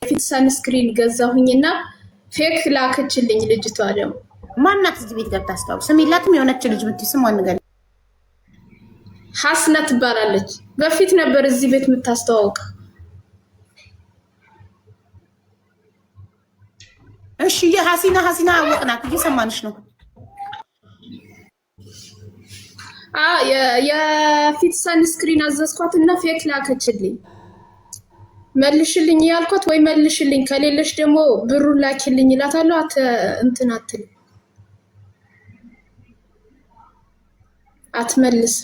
ፊት ሰንስክሪን ገዛሁኝና ፌክ ላከችልኝ ልጅቷ ደግሞ ማናት እዚህ ቤት ገብታ አስተዋውቅ ስም የላትም የሆነች ልጅ ብትስም አንገል ሐስነት ትባላለች በፊት ነበር እዚህ ቤት የምታስተዋውቅ እሺ የሐሲና አወቅናት እየሰማንሽ ነው የፊት ሰንስክሪን አዘዝኳትና ፌክ ላከችልኝ መልሽልኝ ያልኳት ወይ መልሽልኝ ከሌለሽ ደግሞ ብሩን ላኪልኝ ይላታለሁ እንትን አትል አትመልስ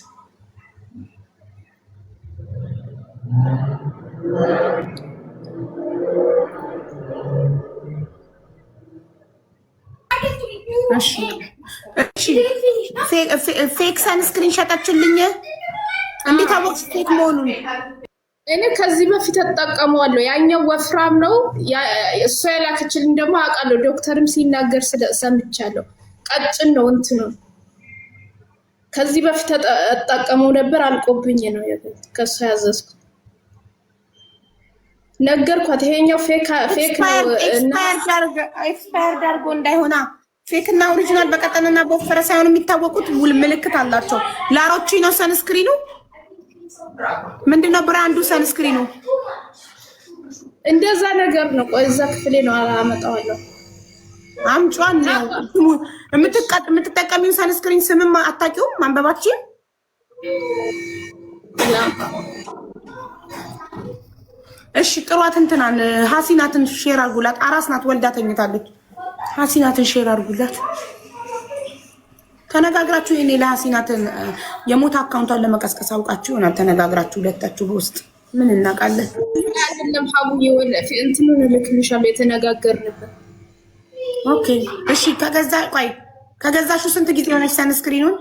ፌክ ሰንስክሪን ሸጠችልኝ እንዴት አወቅሽ ፌክ መሆኑን እኔ ከዚህ በፊት ተጠቀመዋለሁ ያኛው ወፍራም ነው እሷ ያላከችልኝ ደግሞ አውቃለሁ ዶክተርም ሲናገር ሰምቻለሁ ቀጭን ነው እንትኑ ከዚህ በፊት ተጠቀመው ነበር አልቆብኝ ነው ከሷ ያዘዝኩት ነገርኳት ይሄኛው ፌክ ነው ኤክስፓየርድ አድርጎ እንዳይሆና ፌክ እና ኦሪጂናል በቀጠንና በወፈረ ሳይሆን የሚታወቁት ውል ምልክት አላቸው ላሮቺ ነው ሰንስክሪኑ ምንድነው ብራንዱ ሰንስክሪኑ እንደዛ ነገር ነው ቆይ እዛ ክፍሌ ነው አመጣዋለሁ አምጫን ነው የምትጠቀሚው ሰንስክሪን ስምም አታውቂውም ማንበባችን እሺ ጥሯት እንትናን ሐሲናትን ሼር አድርጉላት አራስ ናት ወልዳ ተኝታለች ሐሲናትን ሼር አድርጉላት ተነጋግራችሁ እኔ ለሐሲናትን የሞት አካውንቷን ለመቀስቀስ አውቃችሁ እና ተነጋግራችሁ ሁለታችሁ በውስጥ ምን እናቃለን አይደለም ሀቡዬ ወለፊ እንትኑን ልክልሻለሁ የተነጋገርንበት ኦኬ እሺ ከገዛሽው ስንት ጊዜ ሆነሽ ሰንስክሪኑን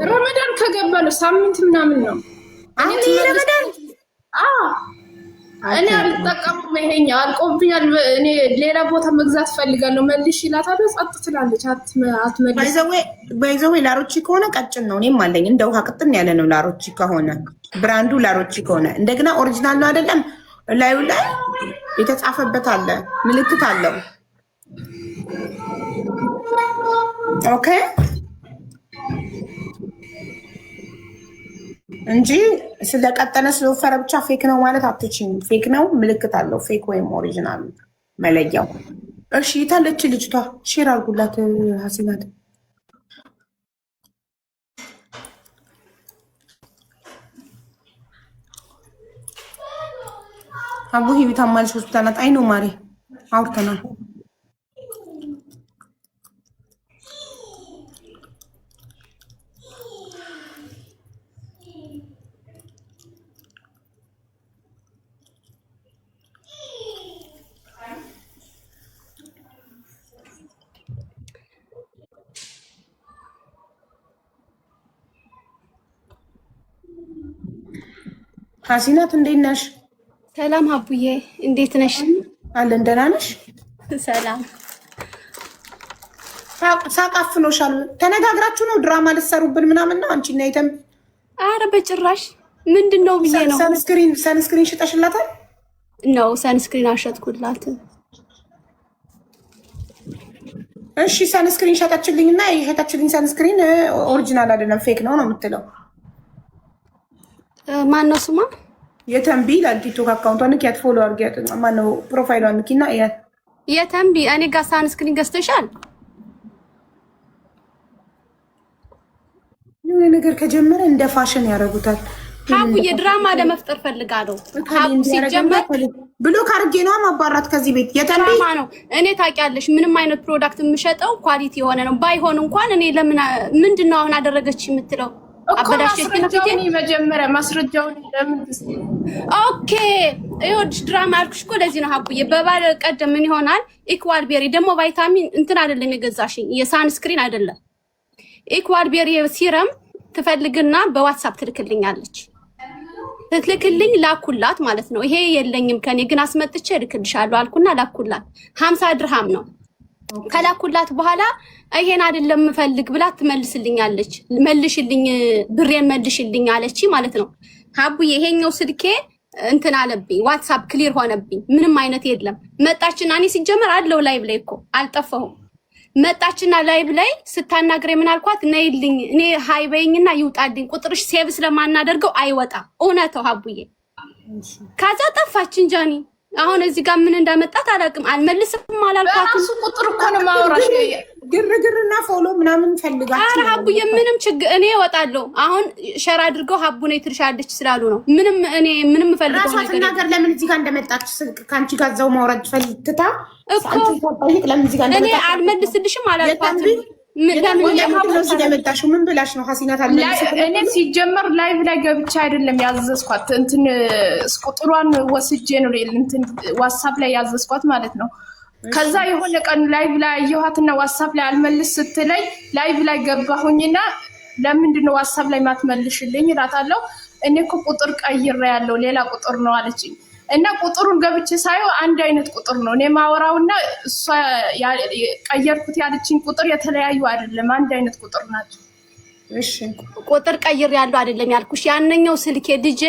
ረመዳን ከገባለ ሳምንት ምናምን ነው ረመዳን እኔ አልተጠቀምኩም ይሄኛ አልቆብኛል እኔ ሌላ ቦታ መግዛት ፈልጋለሁ መልሽ ይላታል ጸጥ ትላለች አትመልስ ባይዘዌ ላሮቺ ከሆነ ቀጭን ነው እኔም አለኝ እንደ ውሃ ቅጥን ያለ ነው ላሮቺ ከሆነ ብራንዱ ላሮቺ ከሆነ እንደገና ኦሪጂናል ነው አይደለም ላዩ ላይ የተጻፈበት አለ ምልክት አለው ኦኬ እንጂ ስለቀጠነ ስለወፈረ ብቻ ፌክ ነው ማለት አትችይም ፌክ ነው ምልክት አለው ፌክ ወይም ኦሪጂናል መለያው እሺ ታለች ልጅቷ ሼር አድርጉላት ሐሲናት አቡሂ ቢታማልሽ ሆስፒታል ናት አይ ነው ማሪ አውርተናል ሐሲናት እንዴት ነሽ? ሰላም አቡዬ እንዴት ነሽ? አለን ደህና ነሽ? ሰላም ሳቃፍኖሻል ተነጋግራችሁ ነው ድራማ ልትሰሩብን ምናምን ነው አንቺ እና የተም አረ በጭራሽ ምንድነው ብዬ ነው ሰንስክሪን ሽጠሽላታል ነው ሰንስክሪን አሸጥኩላት እሺ ሰንስክሪን ሸጠችልኝና የሸጠችልኝ ሰንስክሪን ኦሪጂናል አይደለም ፌክ ነው የምትለው ማን ነው ስማ የተንቢ ቲክቶክ አካውንቷን ንኪያት ፎሎ አድርጊያት ማነው ፕሮፋይሏን ንኪና የተንቢ እኔ ጋር ሰንስክሪን ገዝተሻል የሆነ ነገር ከጀመረ እንደ ፋሽን ያደርጉታል ሀቡዬ ድራማ ለመፍጠር ፈልጋለሁ ሀቡ ሲጀመር ብሎክ አድርጌ ነው ማባራት ከዚህ ቤት የተንቢ ድራማ ነው እኔ ታውቂያለሽ ምንም አይነት ፕሮዳክት የምሸጠው ኳሊቲ የሆነ ነው ባይሆን እንኳን እኔ ለምን ምንድነው አሁን አደረገች የምትለው አበዳሽኝ መጀመሪያ ማስረጃውን ለምን ኦኬ ይኸውልሽ ድራማ አልኩሽ እኮ ለዚህ ነው ሀቡዬ በባለ ቀደም ምን ይሆናል ኢኳል ቤሪ ደግሞ ቫይታሚን እንትን አይደለም የገዛሽኝ የሳንስክሪን አይደለም ኢኳል ቤሪ ሲረም ትፈልግና በዋትስአፕ ትልክልኛለች ትልክልኝ ላኩላት ማለት ነው ይሄ የለኝም ከኔ ግን አስመጥቼ ልክልሻለሁ አልኩና ላኩላት 50 ድርሃም ነው ከላኩላት በኋላ ይሄን አይደለም ፈልግ ብላ ትመልስልኛለች መልሽልኝ ብሬን መልሽልኝ አለች ማለት ነው ሀቡዬ ይሄኛው ስልኬ እንትን አለብኝ። ዋትስአፕ ክሊር ሆነብኝ። ምንም አይነት የለም። መጣችና እኔ ሲጀመር አለው ላይቭ ላይ እኮ አልጠፋሁም። መጣችና ላይቭ ላይ ስታናግሬ ምን አልኳት? ነይልኝ እኔ ሃይበይኝና ይውጣልኝ ቁጥርሽ ሴቭ ስለማናደርገው አይወጣም። እውነታው ሀቡዬ። ከዛ ጠፋች እንጃኒ። አሁን እዚህ ጋር ምን እንዳመጣት አላውቅም። አልመልስም አላልኳትም። እሱ ቁጥር እኮ ነው ማውራሽ። ግርግርና ፎሎ ምናምን ፈልጋችሁ። ኧረ ሀቡዬ ምንም ችግር እኔ እወጣለሁ። አሁን ሸር አድርገው ሀቡ ነይ ትልሻለች ስላሉ ነው። ምንም እኔ ምንም ፈልገው ነገር ነገር ለምን እዚህ ጋር እንደመጣች ካንቺ ጋር እዛው ማውራት ፈልግታ እኮ ለምን እዚህ ጋር እንደመጣች እኔ አልመልስልሽም አላልኳትም። ምን ብላሽ ነው ሀሲናት? እኔ ሲጀመር ላይቭ ላይ ገብቻ አይደለም ያዘዝኳት፣ እንትን ቁጥሯን ወስጄ ነው እንትን ዋትስአፕ ላይ ያዘዝኳት ማለት ነው። ከዛ የሆነ ቀን ላይቭ ላይ አየኋትና ዋትስአፕ ላይ አልመልስ ስትለኝ ላይቭ ላይ ገባሁኝና ለምንድን ነው ዋትስአፕ ላይ ማትመልሽልኝ እላታለሁ። እኔ እኮ ቁጥር ቀይሬ ያለው ሌላ ቁጥር ነው አለችኝ። እና ቁጥሩን ገብቼ ሳየው አንድ አይነት ቁጥር ነው እኔ ማወራውና እሷ ቀየርኩት ያለችኝ ቁጥር የተለያዩ አይደለም፣ አንድ አይነት ቁጥር ናቸው። እሺ ቁጥር ቀይሬ ያለው አይደለም ያልኩሽ። ያንኛው ስልኬ ልጄ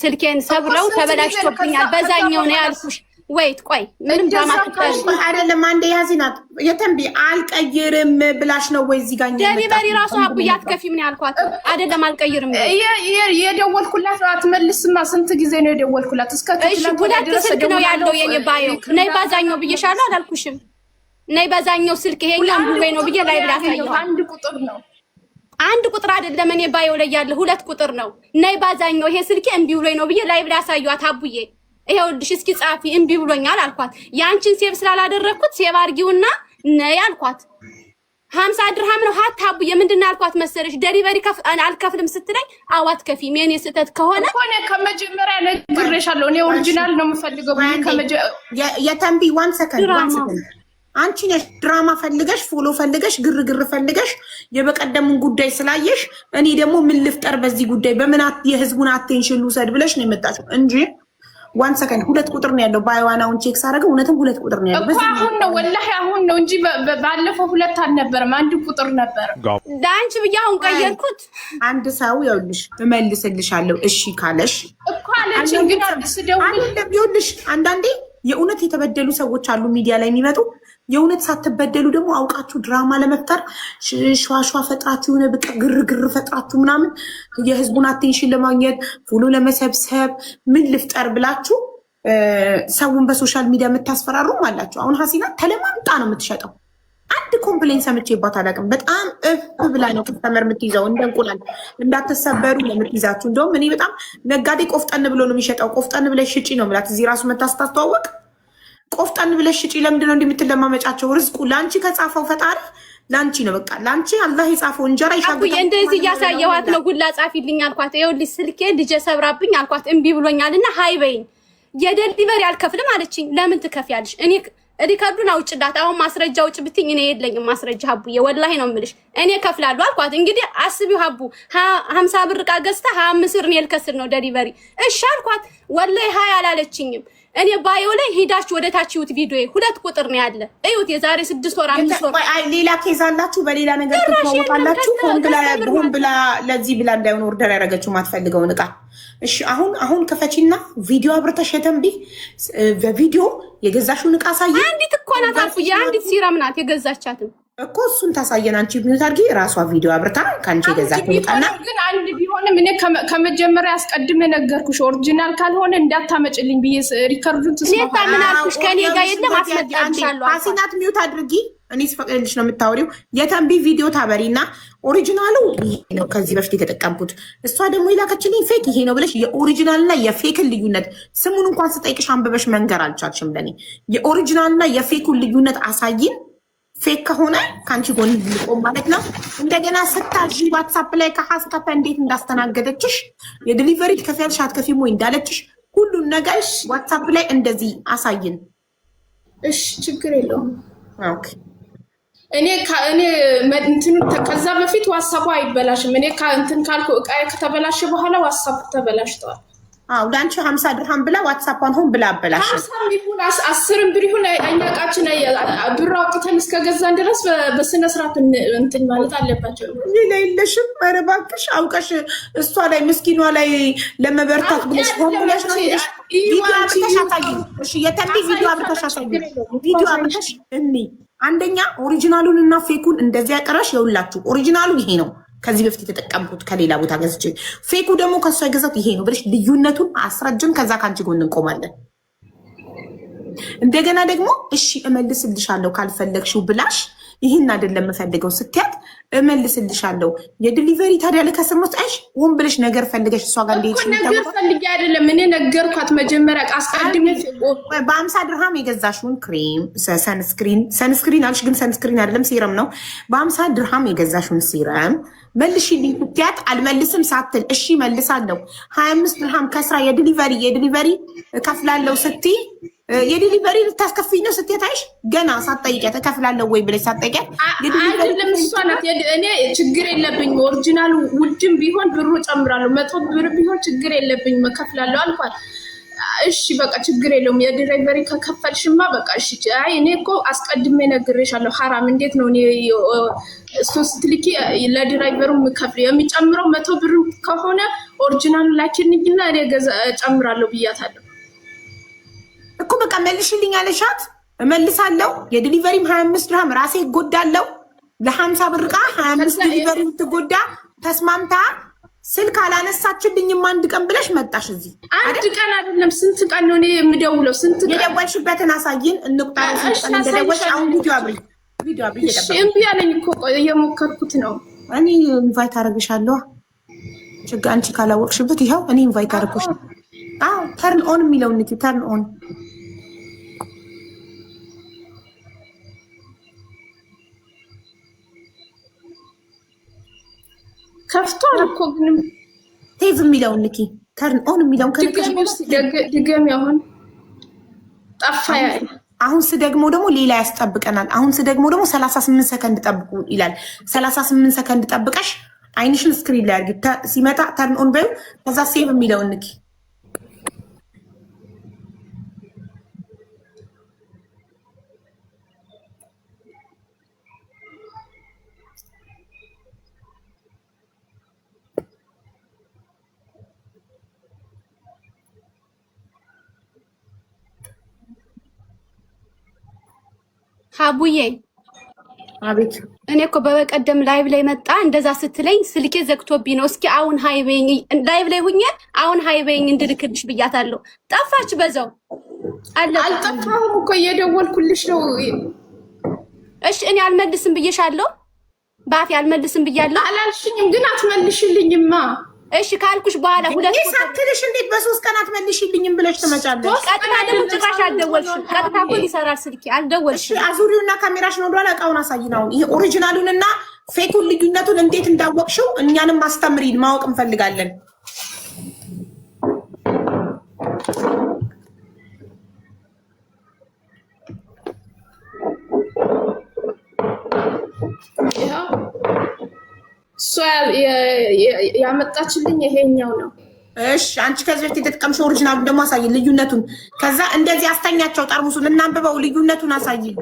ስልኬን ሰብረው ተበላሽቶብኛል። በዛኛው ነው ያልኩሽ። ወይት ቆይ ምንም ድራማቲክ አይደለም። አንዴ ያዚናት የተንቢ አልቀይርም ብላሽ ነው ወይ እዚህ ጋር ደሊቨሪ ራሱ አቡዬ አትከፊም ነው ያልኳት። አይደለም አልቀይርም የደወልኩላት አትመልስማ። ስንት ጊዜ ነው የደወልኩላት? እስከ ሁለት ስልክ ነው ያለው የኔ ባዮ። ነይ ባዛኛው ብዬሻለሁ አላልኩሽም? ነይ ባዛኛው ስልክ ይሄኛው ሙሉ ነው ብዬ ላይ ብላ ታየው። አንድ ቁጥር ነው፣ አንድ ቁጥር አይደለም። እኔ ባዮ ላይ ያለ ሁለት ቁጥር ነው። ነይ ባዛኛው ይሄ ስልክ እምቢ ብሎኝ ነው ብዬ ላይ ብላ ያሳዩት አቡዬ። ይሄውልሽ እስኪ ጻፊ እምቢ ብሎኛል አልኳት። ያንቺን ሴቭ ስላላደረኩት ሴቭ አድርጊውና ነይ አልኳት። 50 ድርሃም ነው ሀታ አቡዬ። ምንድነው አልኳት መሰለሽ? ደሊቨሪ አልከፍልም ስትለኝ አዋት ከፊ ምን የስተት ከሆነ ሆነ ከመጀመሪያ ነግሬሻለሁ። እኔ ኦሪጂናል ነው የምፈልገው። የተንቢ 1 ሰከንድ አንቺ ነሽ ድራማ ፈልገሽ ፎሎ ፈልገሽ ግርግር ፈልገሽ የበቀደሙን ጉዳይ ስላየሽ እኔ ደግሞ ምን ልፍጠር በዚህ ጉዳይ በምናት የህዝቡን አቴንሽን ልውሰድ ብለሽ ነው የመጣችው እንጂ 1 ሰከንድ ሁለት ቁጥር ነው ያለው። ባይዋናውን ቼክ ሳደርገው እውነትም ሁለት ቁጥር ነው ያለው። አሁን ነው ወላሂ አሁን ነው እንጂ ባለፈው ሁለት አልነበረም፣ አንድ ቁጥር ነበር። ዳንቺ ብዬ አሁን ቀየርኩት። አንድ ሰው ይኸውልሽ እመልስልሻለሁ እሺ ካለሽ እኮ አለች። ግን አስደውል ይኸውልሽ አንዳንዴ የእውነት የተበደሉ ሰዎች አሉ ሚዲያ ላይ የሚመጡ የእውነት ሳትበደሉ ደግሞ አውቃችሁ ድራማ ለመፍጠር ሸዋሸዋ ፈጥራችሁ የሆነ በቃ ግርግር ፈጥራችሁ ምናምን የህዝቡን አቴንሽን ለማግኘት ፎሎ ለመሰብሰብ ምን ልፍጠር ብላችሁ ሰውን በሶሻል ሚዲያ የምታስፈራሩም አላችሁ። አሁን ሀሲና ተለማምጣ ነው የምትሸጠው። አንድ ኮምፕሌን ሰምቼባት አላውቅም። በጣም ብላ ነው ከስተመር የምትይዘው እንደ እንቁላል እንዳትሰበሩ ነው የምትይዛችሁ። እንደውም እኔ በጣም ነጋዴ ቆፍጠን ብሎ ነው የሚሸጠው። ቆፍጠን ብለሽ ሽጪ ነው የምላት። እዚህ ራሱ መታስታስተዋወቅ ቆፍጠን ብለሽ ሽጪ። ለምንድን ነው እንደምትለማመጫቸው? ርዝቁ ለአንቺ ከጻፈው ፈጣሪ ለአንቺ ነው። በቃ ለአንቺ አላህ የጻፈው እንጀራ ይሻገር። እንደዚህ እያሳየኋት ነው። ሁላ ጻፊልኝ አልኳት። ይኸውልሽ ስልኬ ልጄ ሰብራብኝ አልኳት። እምቢ ብሎኛልና ሃይ በይኝ። የደሊቨሪ አልከፍልም አለችኝ። ለምን ትከፍያለሽ? እኔ ሪከርዱን አውጭላት። አሁን ማስረጃ አውጭ ብትኝ እኔ የለኝም ማስረጃ ሀቡዬ፣ ወላሂ ነው የምልሽ። እኔ ከፍላለሁ አልኳት። እንግዲህ አስቢው ሀቡ 50 ብር ዕቃ ገዝታ 25 ብር እኔ ልከስር ነው ደሊቨሪ። እሺ አልኳት። ወላሂ ሃይ አላለችኝም። እኔ ባዮ ላይ ሄዳችሁ ወደ ታች ይዩት። ቪዲዮ ሁለት ቁጥር ነው ያለ እዩት። የዛሬ 6 ወር 5 ወር ሌላ ኬዝ አላችሁ፣ በሌላ ነገር ትተዋወቃላችሁ። ሆን ብላ ለዚህ ብላ እንዳይሆን ኦርደር ያደረገችው ማትፈልገውን ዕቃ። እሺ አሁን ከፈቺና ቪዲዮ አብርተሽ የተንቢ በቪዲዮ የገዛሽውን ዕቃ ሳይ አንዲት እኮ ናት አልኩኝ። አንዲት ሲራም ናት የገዛቻትም እኮ እሱን ታሳየን። አንቺ ቢዩት አድርጊ ራሷ ቪዲዮ አብርታ ካንቺ የገዛችው ዕቃና ግን አንድ ቢሆንም እኔ ከመጀመሪያ አስቀድሜ ነገርኩሽ ኦሪጂናል ካልሆነ እንዳታመጭልኝ ብዬ ሪከርዱን ትስማማ ምን አልኩሽ? ከኔ ጋር የለም አስመጣልሻለሁ። ሀሲናት ሚዩት አድርጊ። እኔ ስፈቅድልሽ ነው የምታወሪው። የተንቢ ቪዲዮ ታበሪና ኦሪጂናሉ ይሄ ነው ከዚህ በፊት የተጠቀምኩት፣ እሷ ደግሞ የላከችልኝ ፌክ ይሄ ነው ብለሽ የኦሪጂናልና የፌክን ልዩነት ስሙን እንኳን ስጠይቅሽ አንብበሽ መንገር አልቻልሽም ለኔ። የኦሪጂናልና የፌኩን ልዩነት አሳይን። ፌክ ከሆነ ከአንቺ ጎን ልቆም ማለት ነው። እንደገና ስታዥ ዋትሳፕ ላይ ከሀስከፈ እንዴት እንዳስተናገደችሽ የዲሊቨሪ ትከፍያለሽ አትከፊም ወይ እንዳለችሽ ሁሉን ነገር ዋትሳፕ ላይ እንደዚህ አሳይን። እሺ ችግር የለውም። ኦኬ እኔ እንትን ከዛ በፊት ዋትሳፑ አይበላሽም። እኔ እንትን ካልኩ ዕቃዬ ከተበላሸ በኋላ ዋትሳፑ ተበላሽቷል። አዎ ለአንቺ 50 ድርሃም ብላ ዋትስአፓን ሆን ብላ አበላሽ። 50 ቢሆን 10 ብር ይሁን አኛቃችን ብር አውጥተን እስከገዛን ድረስ በስነ ስርዓት እንትን ማለት አለባቸው። ሌላ የለሽም። ኧረ እባክሽ አውቀሽ እሷ ላይ ምስኪኗ ላይ ለመበርታት ብለሽ ሆን ብለሽ ነው። ቪዲዮ አብርተሽ አሳይኝ። እሺ የተንቢ ቪዲዮ አብርተሽ አሳይኝ። ቪዲዮ አብርተሽ እኒ አንደኛ ኦሪጂናሉን እና ፌኩን እንደዚህ ያቀራሽ የውላችሁ ኦሪጂናሉ ይሄ ነው። ከዚህ በፊት የተጠቀምኩት ከሌላ ቦታ ገዝቼ ፌኩ ደግሞ ከሷ የገዛሁት ይሄ ነው ብለሽ ልዩነቱን አስረጅን። ከዛ ከአንቺ ጎን እንቆማለን። እንደገና ደግሞ እሺ እመልስልሻለሁ ካልፈለግሽው ብላሽ ይህን አይደለም የምፈልገው ስትያት እመልስልሻለሁ የዲሊቨሪ ታዲያ ለከሰሞት አይሽ ወን ብለሽ ነገር ፈልገሽ እሷ ጋር እንዴት ነገር ፈልጌ አይደለም እኔ ነገርኳት። መጀመሪያ አስቀድሜ በ50 ድርሃም የገዛሽውን ክሬም ሰንስክሪን አልሽ፣ ግን ሰንስክሪን አይደለም ሲረም ነው። በ50 ድርሃም የገዛሽውን ሲረም መልሽልኝ ስትያት አልመልስም ሳትል እሺ መልሳለሁ 25 ድርሃም ከስራ የዲሊቨሪ እከፍላለሁ ስትይ የዲሊቨሪ ልታስከፍኝ ነው ስትያታይሽ ገና ሳትጠይቂያት እከፍላለሁ ወይ ብለሽ ሳትጠይቂያት አይደለም እሷ ናት። እኔ ችግር የለብኝም ኦሪጂናሉ ውድም ቢሆን ብሩ ጨምራለሁ 100 ብር ቢሆን ችግር የለብኝም እከፍላለሁ አልኳት። እሺ በቃ ችግር የለውም የዲሊቨሪ ከከፈልሽማ በቃ እሺ። አይ እኔ እኮ አስቀድሜ ነግሬሻለሁ ሐራም እንዴት ነው እኔ እሱ ስትልኪ ለዲሊቨሩ የምከፍለው የሚጨምረው 100 ብር ከሆነ ኦሪጂናሉ ላኪልኝና እኔ ጨምራለሁ ብያታለሁ እኮ በቃ መልሽልኝ አለሻት። እመልሳለሁ የዲሊቨሪም 25 ድርሃም ራሴ እጎዳለሁ። ለ50 ብር ዕቃ 25 ዲሊቨሪ የምትጎዳ ተስማምታ ስልክ አላነሳችልኝም አንድ ቀን ብለሽ መጣሽ። እዚህ አንድ ቀን አይደለም ስንት ቀን ነው እኔ የምደውለው? ስንት ቀን የደወልሽበትን አሳይን እንቁጣው። ስንት ቀን እንደደወልሽ አሁን ቪዲዮ አብሪ እምቢ አለኝ እኮ እየሞከርኩት ነው። እኔ ኢንቫይት አደርግሻለሁ። ችግር አንቺ ካላወቅሽበት ይኸው እኔ ኢንቫይት አደርግሽ። አዎ ተርን ኦን የሚለውን ንኪ። ተርን ኦን ከፍቷል እኮ ግን ቴቭ የሚለውን ንኪ። ተርን ኦን የሚለውን ድገሚ። አሁን ጠፋ። አሁን ስደግሞ ደግሞ ሌላ ያስጠብቀናል። አሁን ስደግሞ ደግሞ 38 ሰከንድ ጠብቁ ይላል። 38 ሰከንድ ጠብቀሽ አይንሽን ስክሪን ላይ አድርጊ። ሲመጣ ተርን ኦን በይው። ከዛ ሴቭ የሚለውን ንኪ። ሀቡዬ አቤት። እኔ እኮ በቀደም ላይቭ ላይ መጣ እንደዛ ስትለኝ ስልኬ ዘግቶብኝ ነው። እስኪ አሁን ሃይበይኝ ላይቭ ላይ ሁኜ አሁን ሃይበይኝ እንድልክልሽ ብያታለሁ። ጠፋች በዛው። አልጠፋሁም እኮ እየደወልኩልሽ ነው። እሺ እኔ አልመልስም ብዬሻለሁ። ባፊ አልመልስም ብያለሁ። አላልሽኝም ግን አትመልሽልኝማ። እሺ ካልኩሽ በኋላ ሁለት ሳትልሽ እንዴት በ3 ቀን አትመልሽልኝም ብለሽ ትመጫለሽ? ቀጥታ ደግሞ ጭራሽ አልደወልሽም። ቀጥታ እኮ ይሰራል ስልኬ አልደወልሽም። እሺ አዙሪውና ካሜራሽን ወደኋላ እቃውን አሳይን። አሁን ይሄ ኦሪጂናሉንና ፌኩን ልዩነቱን እንዴት እንዳወቅሽው እኛንም ማስተምሪን ማወቅ እንፈልጋለን። ያመጣችልኝ ይሄኛው ነው። እሺ አንቺ ከዚህ በፊት የተጠቀምሽው ኦሪጂናሉን ደግሞ አሳይን ልዩነቱን። ከዛ እንደዚህ አስተኛቸው ጠርሙሱን እናንብበው። ልዩነቱን አሳይን።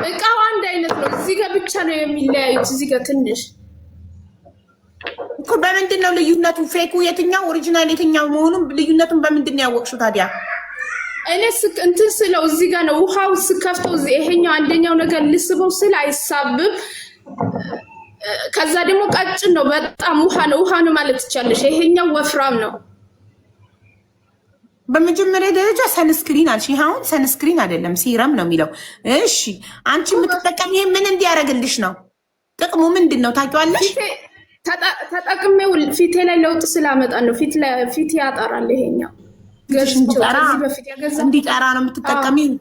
እቃው አንድ አይነት ነው። እዚህ ጋር ብቻ ነው የሚለያዩት። እዚህ ጋር ትንሽ እኮ በምንድን ነው ልዩነቱ? ፌኩ የትኛው ኦሪጂናል የትኛው መሆኑን ልዩነቱን በምንድን ነው ያወቅሽው ታዲያ? እኔ እንትን ስለው እዚህ ጋር ነው ውሃው ስከፍተው ይሄኛው አንደኛው ነገር ልስበው ስል አይሳብም። ከዛ ደግሞ ቀጭን ነው በጣም ውሃ ነው ማለት ትቻለሽ። ይሄኛው ወፍራም ነው። በመጀመሪያ ደረጃ ሰንስክሪን አልሽ። አሁን ሰንስክሪን አይደለም ሲረም ነው የሚለው። እሺ አንቺ የምትጠቀም ይሄ ምን እንዲያደርግልሽ ነው? ጥቅሙ ምንድን ነው ታውቂዋለሽ? ተጠቅሜው ፊቴ ላይ ለውጥ ስላመጣ ነው። ፊት ያጠራል። ይሄኛው እንዲጠራ ነው የምትጠቀሚው።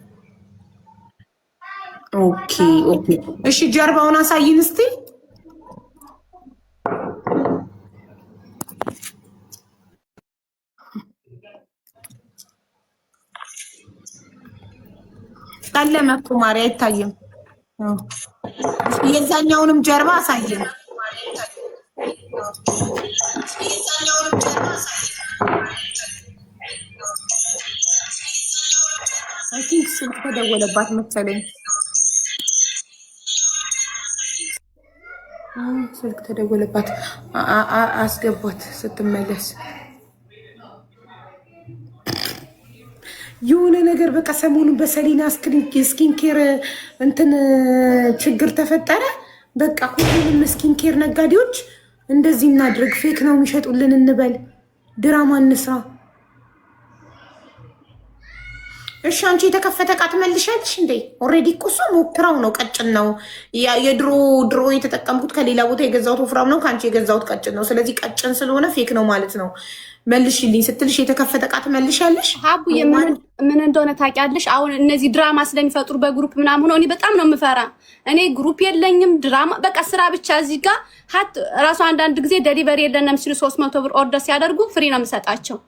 ኦኬ ኦኬ። እሺ ጀርባውን አሳይን እስቲ። ቀለመ እኮ ማሪ አይታይም። የዛኛውንም ጀርባ አሳይን። አይ ቲንክ ስልክ ተደወለባት መሰለኝ። ስልክ ተደወለባት አስገቧት ስትመለስ የሆነ ነገር በቃ ሰሞኑን በሰሊና ስኪን ኬር እንትን ችግር ተፈጠረ። በቃ ሁሉንም ስኪን ኬር ነጋዴዎች እንደዚህ እናድርግ፣ ፌክ ነው የሚሸጡልን እንበል፣ ድራማ እንስራ። እሺ አንቺ የተከፈተ ዕቃ ትመልሻለሽ እንዴ? ኦልሬዲ እኮ እሷ ሞክራው ነው፣ ቀጭን ነው። የድሮ የተጠቀምኩት ከሌላ ቦታ የገዛሁት ወፍራም ነው፣ ከአንቺ የገዛሁት ቀጭን ነው። ስለዚህ ቀጭን ስለሆነ ፌክ ነው ማለት ነው። መልሽልኝ ስትልሽ የተከፈተ ዕቃ ትመልሻለሽ? ሀቡዬ ምን እንደሆነ ታውቂያለሽ? አሁን እነዚህ ድራማ ስለሚፈጥሩ በግሩፕ ምናምን ሆነው እኔ በጣም ነው የምፈራ። እኔ ግሩፕ የለኝም ድራማ በቃ ስራ ብቻ። እዚህ ጋር ሀት ራሱ አንዳንድ ጊዜ ደሊቨሪ የለንም ሲሉ 300 ብር ኦርደር ሲያደርጉ ፍሪ ነው የምሰጣቸው።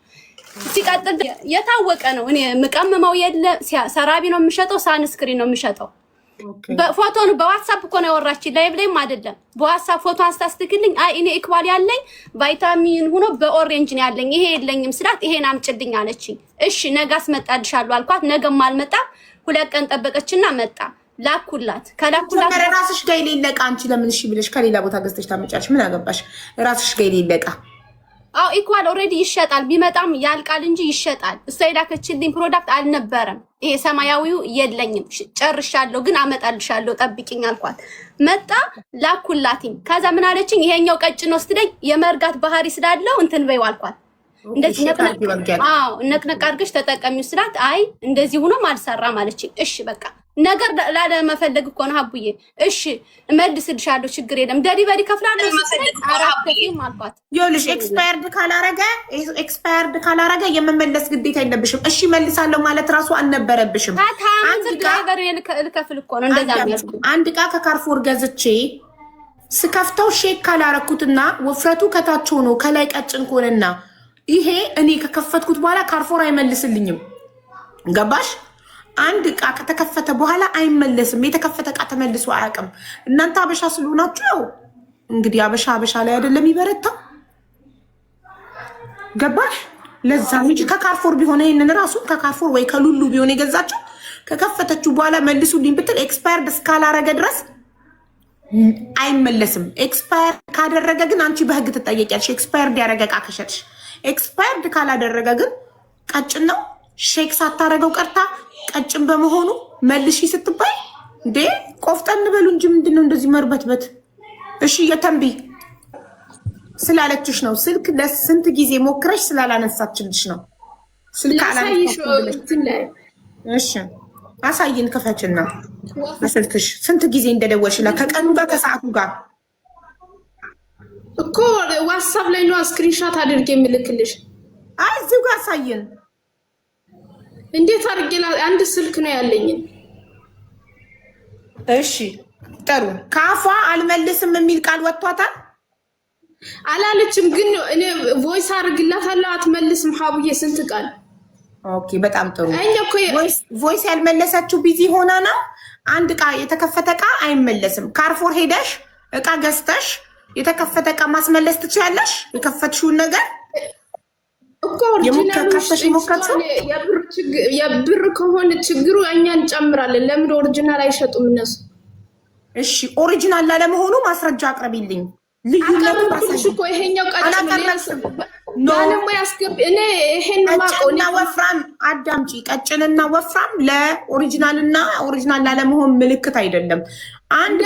ሲቀጥል የታወቀ ነው። እኔ ምቀምመው የለ ሰራቢ ነው የምሸጠው፣ ሳንስክሪን ነው የምሸጠው። በፎቶን በዋትስአፕ እኮ ነው ያወራችኝ፣ ላይቭ ላይም አይደለም። በዋትስአፕ ፎቶ አስታስትክልኝ። አይ እኔ ኢኳል ያለኝ ቫይታሚን ሆኖ በኦሬንጅ ነው ያለኝ፣ ይሄ የለኝም ስላት ይሄን አምጭልኝ አለችኝ። እሺ ነገ አስመጣልሻለሁ አልኳት። ነገም አልመጣ፣ 2 ቀን ጠበቀችና መጣ። ላኩላት። ከላኩላት ራስሽ ጋር የሌለ ዕቃ አንቺ ለምን እሺ ብለሽ ከሌላ ቦታ ገዝተሽ ታመጫለሽ? ምን አገባሽ? ራስሽ ጋር የሌለ ዕቃ አው ኢኳል ኦሬዲ ይሸጣል። ቢመጣም ያልቃል እንጂ ይሸጣል። እሷ የላከችልኝ ፕሮዳክት አልነበረም። ይሄ ሰማያዊው የለኝም ጨርሻለሁ፣ ግን አመጣልሻለሁ ጠብቂኝ አልኳት። መጣ ላኩላትኝ። ከዛ ምን አለችኝ? ይሄኛው ቀጭን ነው ስትለኝ የመርጋት ባህሪ ስላለው እንትን በይው አልኳት። እንደዚህ ነቅነቅ አድርገሽ ተጠቀሚው ስላት አይ እንደዚህ ሆኖም አልሰራም አለችኝ። እሺ በቃ ነገር ላለመፈለግ እኮ ነው ሀቡዬ። እሺ እመልስልሻለሁ ችግር የለም ደሊቨሪ ከፍላለሁ አራተም አልኳት። ይኸውልሽ ኤክስፓየርድ ካላረገ የመመለስ ግዴታ የለብሽም። እሺ መልሳለሁ ማለት ራሱ አልነበረብሽም። ልከፍል እኮ ነው እንደዛ ነው። አንድ ዕቃ ከካርፎር ገዝቼ ስከፍተው ሼክ ካላረኩትና ወፍረቱ ከታች ሆኖ ከላይ ቀጭን ከሆነና ይሄ እኔ ከከፈትኩት በኋላ ካርፎር አይመልስልኝም። ገባሽ? አንድ ዕቃ ከተከፈተ በኋላ አይመለስም። የተከፈተ ዕቃ ተመልሶ አያውቅም። እናንተ አበሻ ስለሆናችሁ ያው እንግዲህ አበሻ ላይ አይደለም ይበረታው። ገባሽ? ለዛ እንጂ ከካርፎር ቢሆን ይሄንን ራሱ ከካርፎር ወይ ከሉሉ ቢሆን የገዛችሁ ከከፈተችሁ በኋላ መልሱልኝ ብትል ኤክስፓየርድ እስካላረገ ድረስ አይመለስም። ኤክስፓየርድ ካደረገ ግን አንቺ በህግ ትጠየቂያለሽ። ኤክስፓየርድ ያደረገ ዕቃ ከሸጥሽ። ኤክስፓየርድ ካላደረገ ግን ቀጭን ነው ሼክ ሳታረገው ቀርታ ቀጭን በመሆኑ መልሺ ስትባይ እንዴ ቆፍጠን በሉ እንጂ ምንድነው እንደዚህ መርበትበት? እሺ የተንቢ ስላለችሽ ነው። ስልክ ለስንት ጊዜ ሞክረሽ ስላላነሳችልሽ ነው። ስልክ አላነሳችልሽ። እሺ አሳይን፣ ከፈችና በስልክሽ ስንት ጊዜ እንደደወልሽላ ከቀኑ ጋር ከሰዓቱ ጋር እኮ ዋትስአፕ ላይ ነው ስክሪንሾት አድርጌ የምልክልሽ። አይ እዚሁ ጋር አሳይን። እንዴት አድርጌ አንድ ስልክ ነው ያለኝ። እሺ ጥሩ። ካፏ አልመልስም የሚል ቃል ወጥቷታል አላለችም፣ ግን እኔ ቮይስ አድርግላታለሁ አትመልስም። ሀቡዬ ስንት ቃል። ኦኬ በጣም ጥሩ። ቮይስ ያልመለሰችው ቢዚ ሆና ነው። አንድ ዕቃ የተከፈተ ዕቃ አይመለስም። ካርፎር ሄደሽ ዕቃ ገዝተሽ የተከፈተ ዕቃ ማስመለስ ትችያለሽ። የከፈትሽውን ነገር እኮ የብር ከሆነ ችግሩ እኛ እንጨምራለን። ለምን ኦሪጂናል አይሸጡም እነሱ? እሺ ኦሪጂናል ላለመሆኑ ማስረጃ አቅርቢልኝ። ልዩነቱ እኮ ይሄኛው እኔ ይሄን ቀጭንና ወፍራም አዳምጪ። ቀጭንና ወፍራም ለኦሪጂናልና ኦሪጂናል ላለመሆን ምልክት አይደለም። አንድ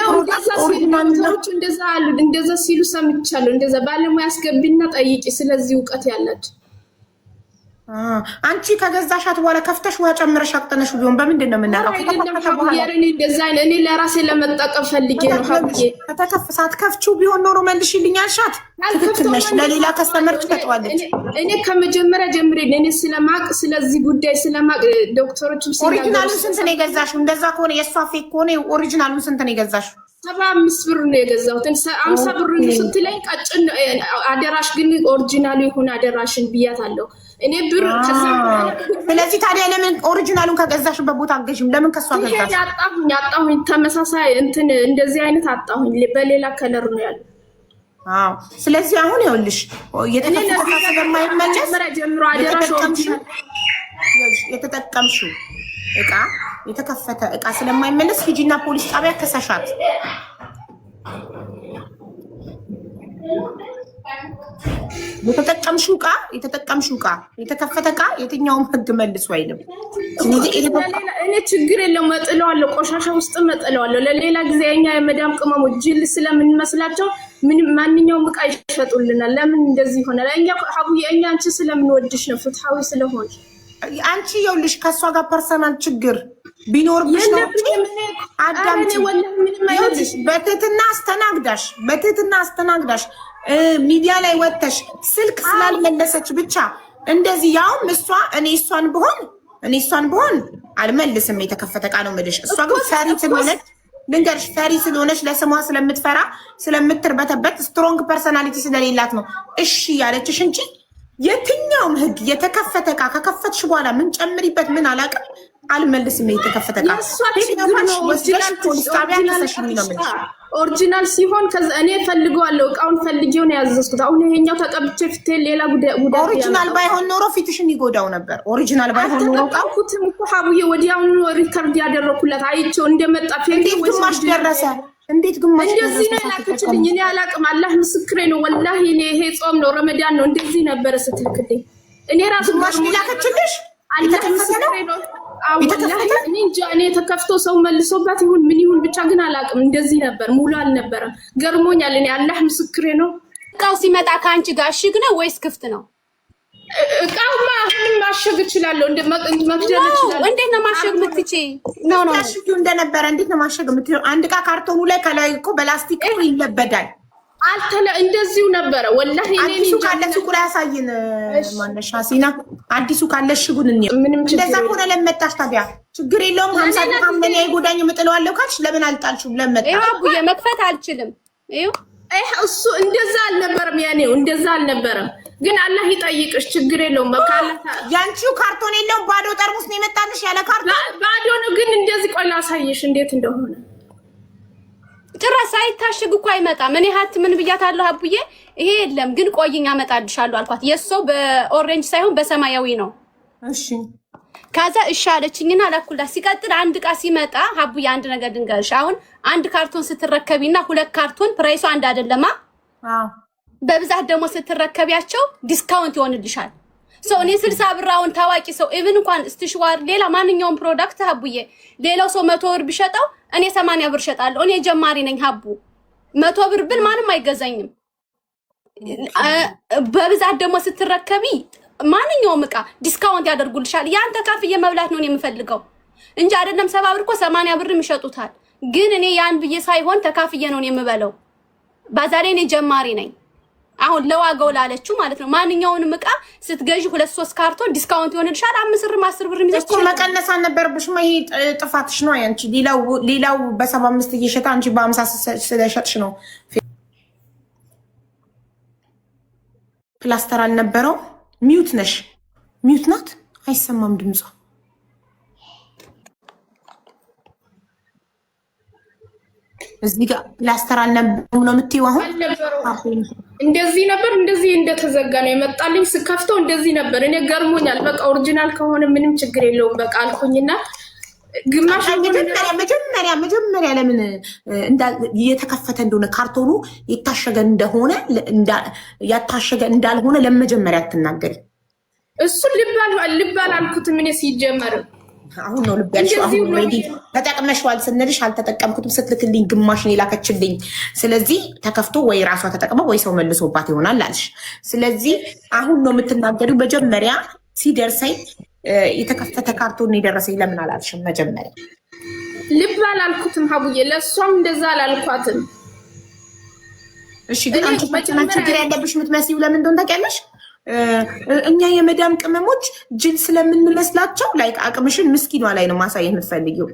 እንደዛ አሉ፣ እንደዛ ሲሉ ሰምቻለሁ። እንደዛ ባለሙያ አስገቢና ጠይቂ፣ ስለዚህ እውቀት ያላችሁ። አንቺ ከገዛሻት በኋላ ከፍተሽ ውሃ ጨምረሽ አቅጥነሽ ቢሆን በምንድን ነው የምናውቀው? እኔ ለራሴ ለመጠቀም ፈልጌ ነው። ሳትከፍቺው ቢሆን ኖሮ መልሽልኝ አልሻት። ትክክል ነሽ። ለሌላ ከስተመር ትሰጠዋለች። እኔ ከመጀመሪያ ጀምሬ እኔ ስለማቅ ስለዚህ ጉዳይ ስለማቅ ዶክተሮችም ኦሪጂናሉን ስንት ነው የገዛሽው? እንደዛ ከሆነ የእሷ ፌክ ከሆነ ኦሪጂናሉን ስንት ነው የገዛሽው? 75 ብር ነው የገዛሁት። 50 ብር ስትለኝ ቀጭን አደራሽ ግን ኦሪጂናሉ ይሁን አደራሽን ብያታለሁ። እኔ ብር ከዛ ስለዚህ ታዲያ ለምን ኦሪጂናሉን ከገዛሽበት ቦታ አገዥም? ለምን ከሷ ገዛሽ? አጣሁኝ ተመሳሳይ እንትን እንደዚህ አይነት አጣሁኝ። በሌላ ከለር ነው ያለው። አዎ ስለዚህ አሁን ይኸውልሽ የተከፈተ ስለማይመለስ ጀምሮ አደራሽ የተጠቀምሽው እቃ የተከፈተ እቃ ስለማይመለስ ሂጂና ፖሊስ ጣቢያ ከሰሻት። የተጠቀምሽው እቃ የተከፈተ እቃ የትኛውም ህግ መልሶ አይልም። እኔ ችግር የለውም እጥለዋለሁ፣ ቆሻሻ ውስጥ እጥለዋለሁ። ለሌላ ጊዜ እኛ የመዳም ቅመሞች ጅል ስለምንመስላቸው ማንኛውም እቃ ይሸጡልናል። ለምን እንደዚህ ይሆናል? እኛ ሀቡዬ እኛ አንቺ ስለምንወድሽ ነው፣ ፍትሃዊ ስለሆንሽ። አንቺ ይኸውልሽ ከእሷ ጋር ፐርሰናል ችግር ቢኖርብሽ ነው አዳምጪ። በትህትና አስተናግዳሽ ሚዲያ ላይ ወጥተሽ ስልክ ስላልመለሰች ብቻ እንደዚህ ያውም እኔ እሷን ብሆን አልመልስም። የተከፈተ እቃ ነው የምልሽ። እሷ ግን ፈሪ ስለሆነች ልንገርሽ፣ ፈሪ ስለሆነች ለስሟ ስለምትፈራ ስለምትርበተበት ስትሮንግ ፐርሰናሊቲ ስለሌላት ነው እሺ ያለችሽ እንጂ የትኛውም ህግ የተከፈተ እቃ ከከፈትሽ በኋላ ምን ጨምሪበት ምን አላውቅም አልመልስም። የተከፈተ እቃ ኦሪጂናል ሲሆን እኔ ፈልገዋለሁ፣ እቃውን ፈልጌው ነው ያዘዝኩት። አሁን ይሄኛው ተቀብቼ ፊቴ ሌላ ጉዳይ ኦሪጂናል ባይሆን ኖሮ ፊትሽን ይጎዳው ነበር። ኦሪጂናል ባይሆን ኖሮ ቃልኩትም እኮ ሀቡዬ ወዲያውኑ ሪከርድ ያደረኩለት አይቼው እንደመጣ እንዴት ግማሽ ደረሰ? እንዴት ግማሽ እንደዚህ ነው ያላከችልኝ። እኔ አላቅም፣ አላህ ምስክሬ ነው። ወላሂ እኔ ይሄ ጾም ነው ረመዳን ነው እንደዚህ ነበረ ስትልክልኝ እኔ ራሱ ግማሽ ላከችልሽ። አላህ ምስክሬ ነው። እኔ ተከፍቶ ሰው መልሶባት ይሁን ምን ይሁን ብቻ ግን አላቅም። እንደዚህ ነበር፣ ሙሉ አልነበረም። ገርሞኛል። እኔ አላህ ምስክሬ ነው። እቃው ሲመጣ ከአንቺ ጋር እሽግ ነው ወይስ ክፍት ነው? እቃውማ አሁንም ማሸግ እችላለሁ፣ መግደል እችላለሁ። እንዴት ነው ማሸግ የምትችይ? ነው እንደነበረ እንዴት ነው ማሸግ የምትችይው? አንድ እቃ ካርቶኑ ላይ ከላይ እኮ በላስቲክ ይለበዳል። እንደዚሁ ነበረ ወላሂ። አዲሱ ካለ ሱቁ ላይ ያሳይን። ማነሻ ሲና አዲሱ ካለ እሽጉን እንደዛ ከሆነ ለመጣሽ ታዲያ ችግር የለውም። 50 ድርሃም ለኔ አይጎዳኝ እጥለዋለሁ ካልሽ ለምን አልጣልሽም? ለመጣሽ ይሄ አቡዬ መክፈት አልችልም። እሱ እንደዛ አልነበረም፣ ያኔው እንደዛ አልነበረም። ግን አላህ ይጠይቅሽ፣ ችግር የለውም። ያንቺው ካርቶን የለውም፣ ባዶ ጠርሙስ ነው የመጣልሽ ያለ ካርቶን ባዶ ነው። ግን እንደዚህ ቆይ ላሳየሽ እንዴት እንደሆነ። ጭራሽ ሳይታሽግ እኮ አይመጣም። እኔ ሀት ምን ብያታለሁ አቡዬ፣ ይሄ የለም ግን ቆይኝ አመጣልሻለሁ አልኳት። የሰው በኦሬንጅ ሳይሆን በሰማያዊ ነው። እሺ ከዛ እሺ አለችኝና ላኩላት። ሲቀጥል አንድ እቃ ሲመጣ አቡዬ አንድ ነገር ድንገርሽ፣ አሁን አንድ ካርቶን ስትረከቢና 2 ካርቶን ፕራይሱ አንድ አይደለማ። በብዛት ደግሞ ስትረከቢያቸው ዲስካውንት ይሆንልሻል። ሰው እኔ 60 ብር አሁን ታዋቂ ሰው ኢቭን እንኳን ስትሽዋር ሌላ ማንኛውም ፕሮዳክት አቡዬ ሌላው ሰው 100 ብር ቢሸጠው እኔ 80 ብር ሸጣለሁ። እኔ ጀማሪ ነኝ ሀቡ 100 ብር ብል ማንም አይገዛኝም። በብዛት ደግሞ ስትረከቢ ማንኛውም እቃ ዲስካውንት ያደርጉልሻል። ያን ተካፍዬ መብላት ነው የምፈልገው እንጂ አይደለም 70 ብር እኮ 80 ብርም ይሸጡታል። ግን እኔ ያን ብዬ ሳይሆን ተካፍዬ ነው የምበለው። ባዛሬ እኔ ጀማሪ ነኝ። አሁን ለዋጋው ላለችው ማለት ነው። ማንኛውንም እቃ ስትገዢ 2-3 ካርቶን ዲስካውንት ይሆንልሻል። 5 ብር 10 ብር ይዘሽ እኮ መቀነስ አልነበረብሽም። ይሄ ጥፋትሽ ነው። አንቺ ሌላው በ75 እየሸጠ አንቺ በ50 ስለሸጥሽ ነው። ፕላስተር አልነበረው። ሚውት ነሽ። ሚውት ናት። አይሰማም ድምጿ። እዚህ ጋር ፕላስተር አልነበረም ነው የምትይው? አሁን እንደዚህ ነበር። እንደዚህ እንደተዘጋ ነው የመጣልኝ። ስከፍተው እንደዚህ ነበር። እኔ ገርሞኛል። በቃ ኦሪጂናል ከሆነ ምንም ችግር የለውም በቃ አልኩኝና ግማሽ መጀመሪያ ለምን የተከፈተ እንደሆነ ካርቶኑ የታሸገ እንደሆነ ያታሸገ እንዳልሆነ ለመጀመሪያ አትናገሪ። እሱ ልብ አላልኩትም እኔ ሲጀመር። አሁን ነው ልብ ያልሽው። አሁን ሬዲ ተጠቅመሽዋል ስንልሽ አልተጠቀምኩትም ስትልክልኝ ግማሽ ነው የላከችልኝ። ስለዚህ ተከፍቶ ወይ ራሷ ተጠቅመው ወይ ሰው መልሶባት ይሆናል አልሽ። ስለዚህ አሁን ነው የምትናገሪው። መጀመሪያ ሲደርሰኝ የተከፈተ ካርቶን የደረሰኝ ለምን አላልሽም? መጀመሪያ ልብ አላልኩትም ሀቡዬ፣ ለእሷም እንደዛ አላልኳትም። እሺ ግን አንቺ ችግር ያለብሽ የምትመስዪው ለምን እንደሆነ ታውቂያለሽ? እኛ የመዳም ቅመሞች ጅል ስለምንመስላቸው ላይ አቅምሽን ምስኪኗ ላይ ነው ማሳየት የምትፈልጊው።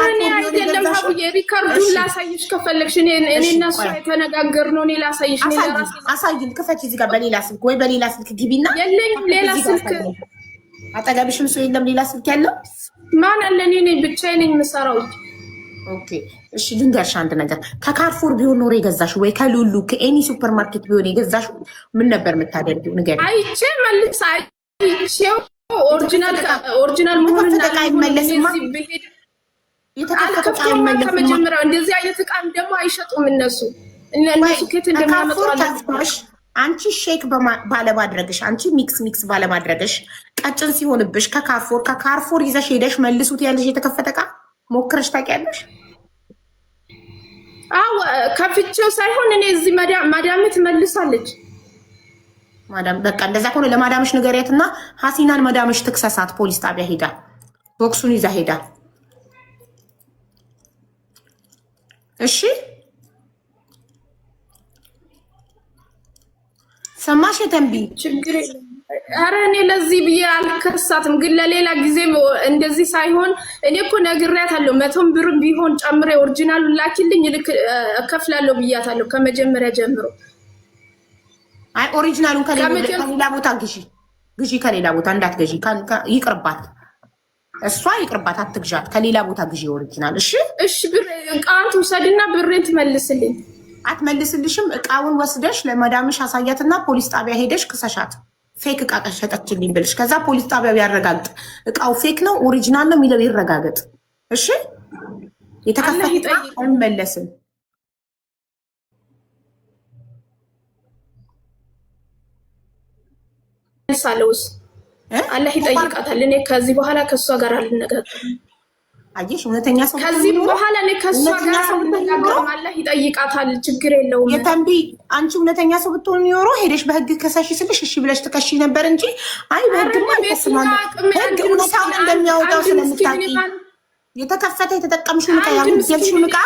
እኔ አይደለም ሀቡዬ፣ ሪካርዱን ላሳይሽ ከፈለግሽ እኔ እና እሷ የተነጋገርነው እኔ ላሳይሽ። አሳይን፣ ክፈች እዚህ ጋር በሌላ ስልክ ወይ በሌላ ስልክ ግቢና። የለኝም ሌላ ስልክ። አጠገብሽም ሰው የለም ሌላ ስልክ ያለው? ማን አለ? እኔ ነኝ ብቻዬን የምሰራው። ኦኬ እሺ፣ ልንገርሽ አንድ ነገር። ከካርፎር ቢሆን ኖሮ የገዛሽው ወይ ከሉሉ ከኤኒ ሱፐር ማርኬት ቢሆን የገዛሽው ምን ነበር የምታደርጊው? ንገሪኝ። አይቼ መልስ አይቼው ኦሪጂናል መሆኑን አይመለስም። ከመጀመሪያው እንደዚህ አይነት እቃም ደግሞ አይሸጡም እነሱ ከየት እንደሚያመጡ አንቺ ሼክ ባለማድረግሽ አንቺ ሚክስ ባለማድረግሽ ቀጭን ሲሆንብሽ ከካርፎር ይዘሽ ሄደሽ መልሱት ያለሽ የተከፈተ እቃ ሞክረሽ ታውቂያለሽ? አዎ ከፍቼው ሳይሆን እኔ እዚህ ማዳም ትመልሳለች። ማዳም በቃ እንደዛ ከሆነ ለማዳምሽ ንገሪያትና ሀሲናን ማዳምሽ ትክሰሳት። ፖሊስ ጣቢያ ሄዳ ቦክሱን ይዛ ሄዳ እሺ ሰማሽ ተንቢ ችግር የለም። ኧረ እኔ ለዚህ ብዬ አልከሳትም፣ ግን ለሌላ ጊዜ እንደዚህ ሳይሆን እኔ እኮ ነግሬያታለሁ። 100 ብር ቢሆን ጨምሬ ኦሪጂናሉን ላኪልኝ እከፍላለሁ ብያታለሁ ከመጀመሪያ ጀምሮ። አይ ኦሪጂናሉን ከሌላ ቦታ ግዢ ከሌላ ቦታ እንዳትገዢ፣ ይቅርባት፣ እሷ ይቅርባት፣ አትግዣት፣ ከሌላ ቦታ ግዢ ኦሪጂናል። እሺ ብር እቃውን ትውሰድና ብሬን ትመልስልኝ። አትመልስልሽም። እቃውን ወስደሽ ለመዳምሽ አሳያትና ፖሊስ ጣቢያ ሄደሽ ክሰሻት። ፌክ እቃ ሸጠችልኝ ብልሽ፣ ከዛ ፖሊስ ጣቢያው ያረጋግጥ እቃው ፌክ ነው ኦሪጂናል ነው የሚለው ይረጋገጥ። እሺ የተከፈተ አይመለስም። ሳለውስ አላህ ይጠይቃታል። እኔ ከዚህ በኋላ ከሷ ጋር አልነጋገርም። አየሽ እውነተኛ ሰው ከዚህ በኋላ እኔ ከሷ ጋር አልነጋገርም። አላህ ይጠይቃታል። ችግር የለውም። የተንቢ አንቺ እውነተኛ ሰው ብትሆን ኖሮ ሄደሽ በህግ ከሰሽ ስልሽ እሺ ብለሽ ትከሺ ነበር እንጂ አይ በህግማ ይከስማል። ህግ እውነታውን እንደሚያወጣው ስለምታውቂ የተከፈተ የተጠቀምሽውን እቃ ያጎደልሽውን እቃ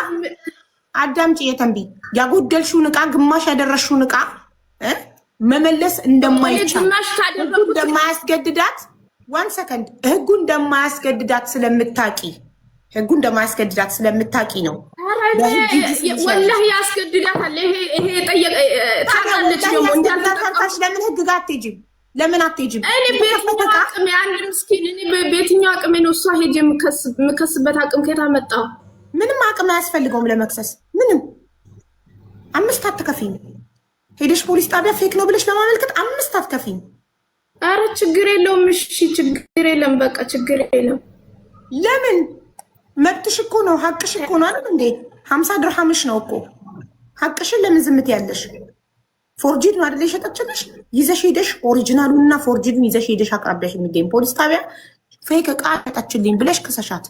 አዳምጪ። የተንቢ ያጎደልሽውን እቃ ግማሽ ያደረሽውን እቃ መመለስ እንደማይቻል እንደማያስገድዳት ዋን ሰከንድ ህጉ እንደማያስገድዳት ስለምታቂ ነው። ወላሂ ያስገድዳታል። ይሄ ታውቃለች። ደግሞ እንዳልተጠቀምሽ ለምን ህግ ጋር አትሄጂም? ለምን አትሄጂም? እኔ በየትኛው አቅሜ አንድ ምስኪን እኔ በየትኛው አቅሜ ነው እሷ ሄጄ የምከስበት አቅም ከየት አመጣው? ምንም አቅም አያስፈልገውም ለመክሰስ። ምንም 5 አትከፊም። ሄደሽ ፖሊስ ጣቢያ ፌክ ነው ብለሽ ለማመልከት 5 አትከፊም። አረ ችግር የለውም። እሺ ችግር የለም። በቃ ችግር የለም። ለምን መብትሽ እኮ ነው፣ ሀቅሽ እኮ ነው አይደል እንዴ? 50 ድርሃምሽ ነው እኮ ሀቅሽን ለምን ዝምት ያለሽ? ፎርጂድ ነው አይደል የሸጠችልሽ? ይዘሽ ሄደሽ ኦሪጂናሉንና ፎርጂዱን ይዘሽ ሄደሽ አቅራቢያሽ የሚገኝ ፖሊስ ጣቢያ ፌክ እቃ ሸጠችልኝ ብለሽ ክሰሻት።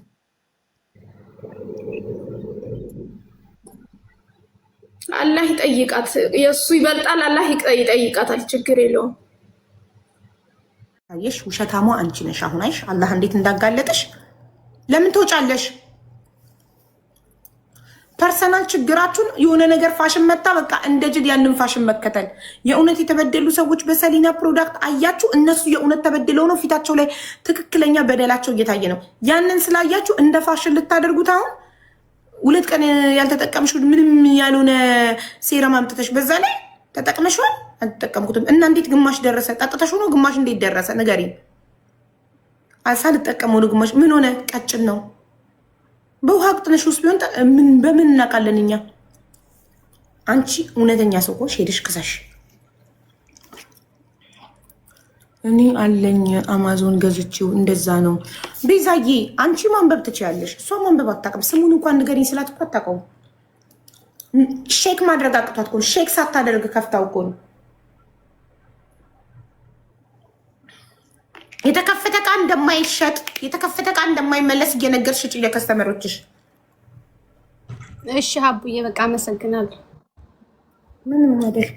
አላህ ይጠይቃት። የእሱ ይበልጣል። አላህ ይጠይቃታል። ችግር የለውም። አየሽ ውሸታሟ አንቺ ነሽ። አሁን አይሽ አላህ እንዴት እንዳጋለጠሽ። ለምን ትወጫለሽ? ፐርሰናል ችግራችሁን የሆነ ነገር ፋሽን መጣ በቃ እንደ ጅል ያንን ፋሽን መከተል። የእውነት የተበደሉ ሰዎች በሰሊና ፕሮዳክት አያችሁ፣ እነሱ የእውነት ተበድለው ነው ፊታቸው ላይ ትክክለኛ በደላቸው እየታየ ነው። ያንን ስላያችሁ እንደ ፋሽን ልታደርጉት አሁን 2 ቀን ያልተጠቀምሽው ምንም ያልሆነ ሴረም አምጥተሽ በዛ ላይ ተጠቅመሽዋል። አልተጠቀምኩትም እና እንዴት ግማሽ ደረሰ? ጠጥተሽው ነው ግማሽ እንዴት ደረሰ? ንገሪኝ። ሳልጠቀመው ነው ግማሽ። ምን ሆነ? ቀጭን ነው። በውሃ ቅጥነሽ ውስጥ ቢሆን በምን እናውቃለን እኛ? አንቺ እውነተኛ ሰው ሆንሽ ሄደሽ ክሰሽ። እኔ አለኝ አማዞን ገዝቼው እንደዛ ነው። ቤዛዬ አንቺ ማንበብ ትችያለሽ፣ እሷ ማንበብ አታውቅም። ስሙን እንኳን ንገሪኝ ስላት እኮ አታውቀውም። ሼክ ማድረግ አቅቷት እኮ ሼክ ሳታደርግ ከፍታው እኮ ነው። የተከፈተ ዕቃ እንደማይሸጥ የተከፈተ ዕቃ እንደማይመለስ እየነገርሽ ሽጪ ለከስተመሮችሽ። እሺ ሀቡዬ በቃ አመሰግናለሁ። ምንም አይደል።